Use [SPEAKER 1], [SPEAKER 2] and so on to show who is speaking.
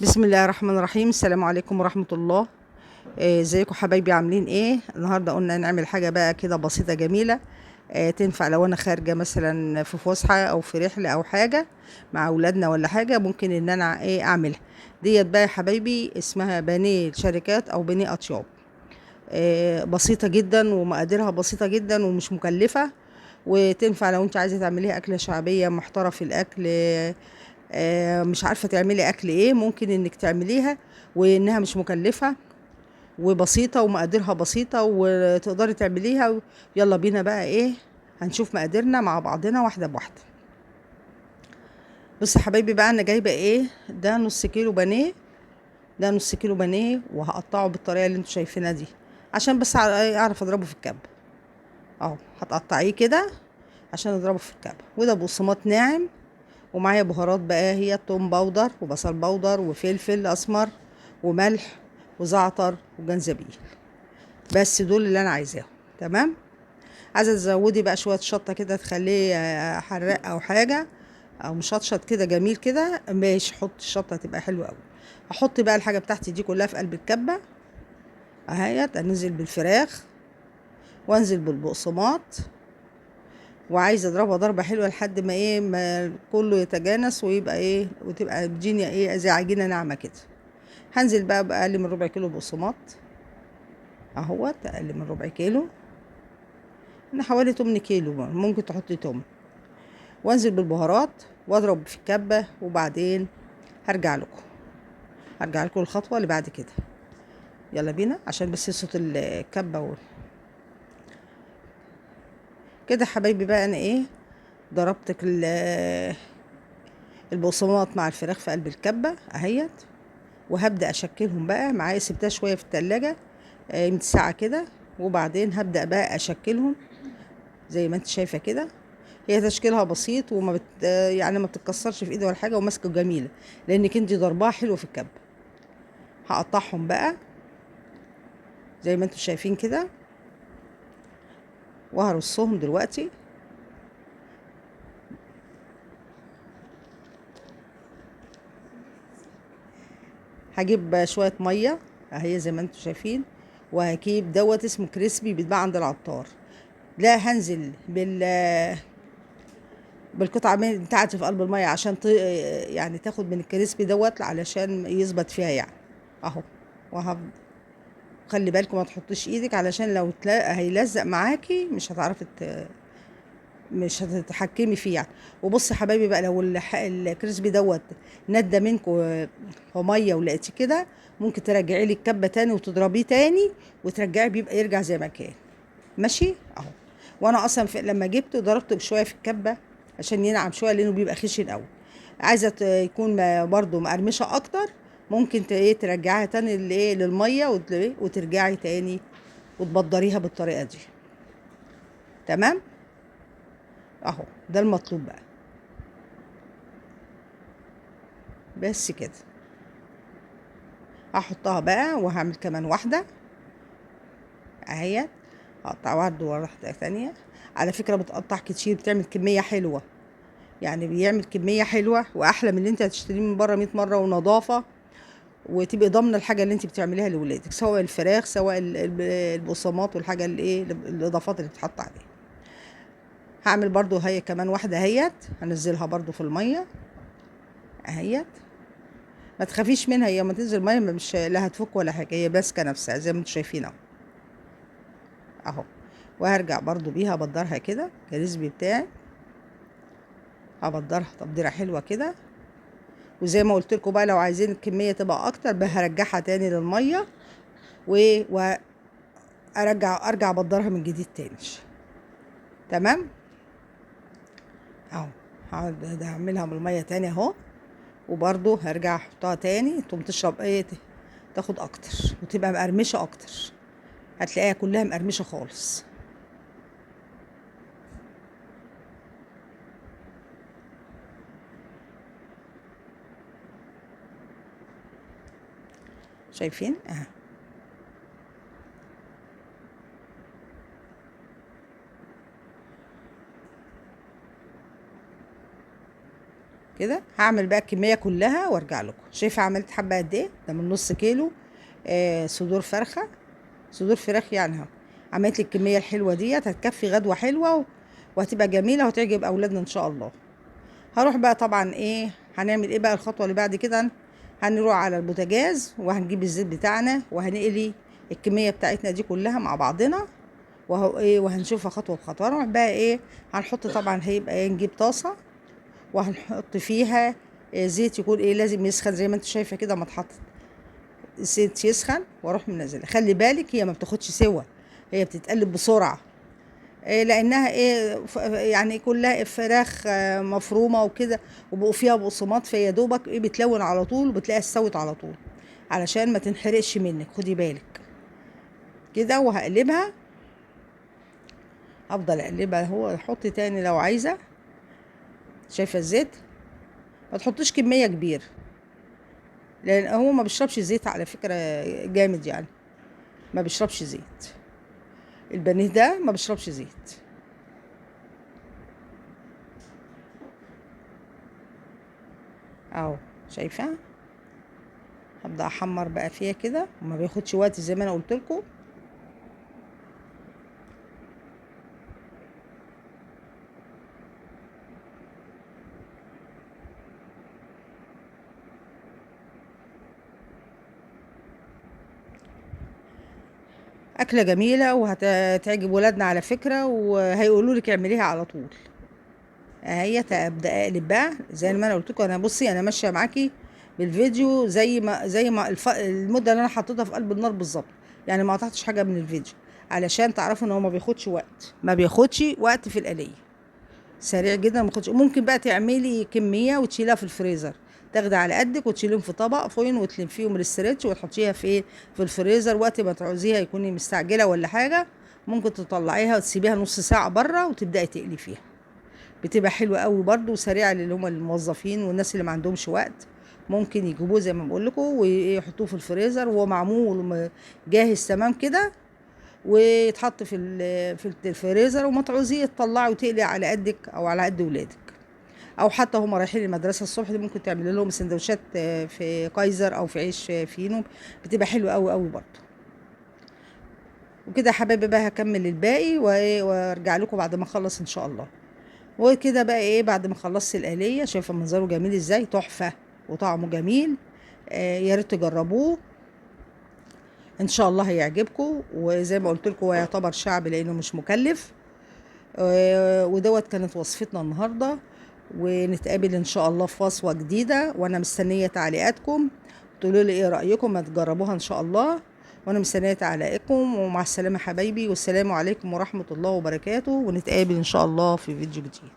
[SPEAKER 1] بسم الله الرحمن الرحيم. السلام عليكم ورحمة الله. ازيكم حبايبي، عاملين ايه؟ النهارده قلنا نعمل حاجة بقى كده بسيطة جميلة. تنفع لو انا خارجة مثلا في فسحة او في رحلة او حاجة مع اولادنا ولا حاجة، ممكن ان انا اعملها. ديت بقى يا حبايبي اسمها بانيه شركات او بانيه اطياب. بسيطة جدا ومقاديرها بسيطة جدا ومش مكلفة، وتنفع لو انت عايزة تعمليها أكلة شعبية محترة في الأكل. مش عارفة تعملي أكل ايه، ممكن انك تعمليها، وانها مش مكلفة وبسيطة ومقاديرها بسيطة وتقدري تعمليها. يلا بينا بقى هنشوف مقاديرنا مع بعضنا واحدة بواحدة. بصي يا حبايبي بقى، انا جايبة ده نص كيلو بانيه. ده نص كيلو بانيه وهقطعه بالطريقة اللي انتوا شايفينها دي، عشان بس اعرف اضربه في الكب. اهو هتقطعيه كده عشان اضربه في الكب. وده بقسماط ناعم، ومعايا بهارات بقى، هي توم باودر وبصل باودر وفلفل اسمر وملح وزعتر وجنزبيل. بس دول اللي انا عايزاهم. تمام. عايزه تزودي بقى شويه شطه كده تخليه حراق او حاجه، او مشطشط كده جميل كده، ماشي، حط الشطه تبقى حلوه قوي. احط بقى الحاجه بتاعتي دي كلها في قلب الكبه اهيت. انزل بالفراخ وانزل بالبقسماط، وعايزه اضربها ضربه حلوه لحد ما كله يتجانس ويبقى وتبقى الدنيا زي عجينه ناعمه كده. هنزل بقى باقل من ربع كيلو بقسماط اهوت، اقل من ربع كيلو، انا حوالي 8 كيلو، ممكن تحطي توم. وانزل بالبهارات واضرب في الكبه، وبعدين هرجع لكم الخطوه اللي بعد كده. يلا بينا عشان بس صوت الكبه كده. حبايبي بقى انا ضربت البقسماط مع الفراخ في قلب الكبه اهيت، وهبدا اشكلهم بقى معايا. سبتها شويه في التلاجة من ساعه كده، وبعدين هبدا بقى اشكلهم زي ما انت شايفه كده. هي تشكيلها بسيط وما يعني ما بتتكسرش في ايدي ولا حاجه، وماسكه جميله لانك انت ضربها حلو في الكب. هقطعهم بقى زي ما انتم شايفين كده، وهرصهم دلوقتي. هجيب شويه ميه اهي زي ما انتم شايفين، وهجيب دوت اسمه كريسبي بيتباع عند العطار. لا، هنزل بالقطعه بتاعتي في قلب الميه عشان يعني تاخد من الكريسبي دوت علشان يظبط فيها يعني. اهو. خلي بالكم ما تحطيش ايدك، علشان لو هيلزق معاكي مش هتتحكمي فيه يعني. وبصي يا حبايبي بقى، لو الكريسبي دوت ندى منكم في ميه ولقيتيه كده، ممكن ترجعي لي الكبه تاني وتضربيه تاني وترجعي، بيبقى يرجع زي ما كان. ماشي اهو. وانا اصلا لما جبته ضربته بشويه في الكبه عشان ينعم شويه، لانه بيبقى خشن قوي. عايزه يكون برضو مقرمشه اكتر، ممكن ترجعيها تاني للميه وترجعي تاني وتبدريها بالطريقه دي. تمام. اهو ده المطلوب بقى. بس كده. هحطها بقى وهعمل كمان واحده اهي. هقطع واحده ثانيه. على فكره بتقطع كتير، بتعمل كميه حلوه، يعني بيعمل كميه حلوه واحلى من اللي انت هتشتريه من بره 100 مره، ونظافه، وتبقي ضامنه الحاجه اللي انت بتعمليها لاولادك، سواء الفراخ سواء البقسماط والحاجه الاضافات اللي بتتحط عليها. هعمل برضو هي كمان واحده اهيت، هنزلها برضو في الميه اهيت. ما تخافيش منها، هي ما تنزل ميه مش لا هتفك ولا حاجه، هي ماسكه نفسها زي ما انتم شايفين اهو. وهرجع برضو بيها ابدرها كده الريسبي بتاعي، هبدرها تبديره حلوه كده. وزي ما قلت لكم بقى، لو عايزين الكميه تبقى اكتر بقى هرجعها تاني للميه ارجع ابدرها من جديد تاني. تمام اهو. هعملها بالميه تاني اهو، وبرضو هرجع احطها تاني تقوم تشرب تاخد اكتر وتبقى مقرمشه اكتر. هتلاقيها كلها مقرمشه خالص. شايفين كده. هعمل بقى الكميه كلها وارجع لكم. شايفه عملت حبه قد ايه؟ ده من نص كيلو صدور فرخه، صدور فراخ يعني اهو. عملت لي الكميه الحلوه ديت، هتكفي غدوه حلوه وهتبقى جميله وهتعجب اولادنا ان شاء الله. هروح بقى طبعا ايه، هنعمل ايه بقى الخطوه اللي بعد كده؟ هنروح على البوتاجاز وهنجيب الزيت بتاعنا وهنقلي الكميه بتاعتنا دي كلها مع بعضنا، وهو ايه، وهنشوفها خطوه بخطوه. هنروح بقى ايه، هنحط طبعا هيبقى ايه، نجيب طاسه وهنحط فيها زيت يكون ايه، لازم يسخن زي ما انت شايفه كده. ما اتحط الزيت يسخن واروح منزله. خلي بالك هي ما بتاخدش سوا، هي بتتقلب بسرعه لانها ايه يعني كلها فراخ مفرومه وكده، وبقوا فيها بقسماط، فيا دوبك ايه بتلون على طول وبتلاقيها استوت على طول، علشان ما تنحرقش منك. خدي بالك كده. وهقلبها، افضل اقلبها. هو احط تاني لو عايزه. شايفه الزيت؟ ما تحطيش كميه كبيره لان هو ما بيشربش زيت على فكره جامد يعني، ما بيشربش زيت. البانيه ده ما بيشربش زيت. اهو شايفه. هبدا احمر بقى فيها كده وما بياخدش وقت زي ما انا قلت لكم. اكله جميله وهتعجب ولادنا على فكره، وهيقولوا لك اعمليها على طول. اهي ابدا اقلب بقى زي ما انا قلت لكم. انا بصي انا ماشيه معاكي بالفيديو زي ما المده اللي انا حطيتها في قلب النار بالظبط، يعني ما قطعتش حاجه من الفيديو، علشان تعرفوا ان هو ما بياخدش وقت، ما بياخدش وقت في القليه، سريع جدا. ما بياخدش. ممكن بقى تعملي كميه وتشيلها في الفريزر، تاخدي على قدك وتشيليهم في طبق فوين وتلفيهم الاسترتش وتحطيها في الفريزر. وقت ما تعوزيها يكوني مستعجله ولا حاجه، ممكن تطلعيها وتسيبيها نص ساعه بره وتبداي تقلي فيها. بتبقى حلوه قوي برده وسريعه للي هم الموظفين والناس اللي ما عندهمش وقت. ممكن يجيبوه زي ما بقول لكم ويحطوه في الفريزر وهو معمول جاهز تمام كده، ويتحط في الفريزر، وما تعوزيه تطلعي وتقلي على قدك او على قد ولادك. او حتى هم رايحين المدرسه الصبح دي ممكن تعملي لهم سندوتشات في كايزر او في عيش فينو، بتبقى حلوه قوي قوي برده. وكده يا حبايبي بقى هكمل الباقي وارجع لكم بعد ما اخلص ان شاء الله. وكده بقى ايه، بعد ما خلصت الآلية، شايفه منظره جميل ازاي، تحفه وطعمه جميل. يا ريت تجربوه ان شاء الله هيعجبكم. وزي ما قلت لكم هو يعتبر شعبي لانه مش مكلف. ودوت كانت وصفتنا النهارده، ونتقابل ان شاء الله في وصفه جديده. وانا مستنيه تعليقاتكم، تقولوا لي ايه رايكم، ما تجربوها ان شاء الله. وانا مستنيه تعليقكم. ومع السلامه حبايبي، والسلام عليكم ورحمه الله وبركاته. ونتقابل ان شاء الله في فيديو جديد.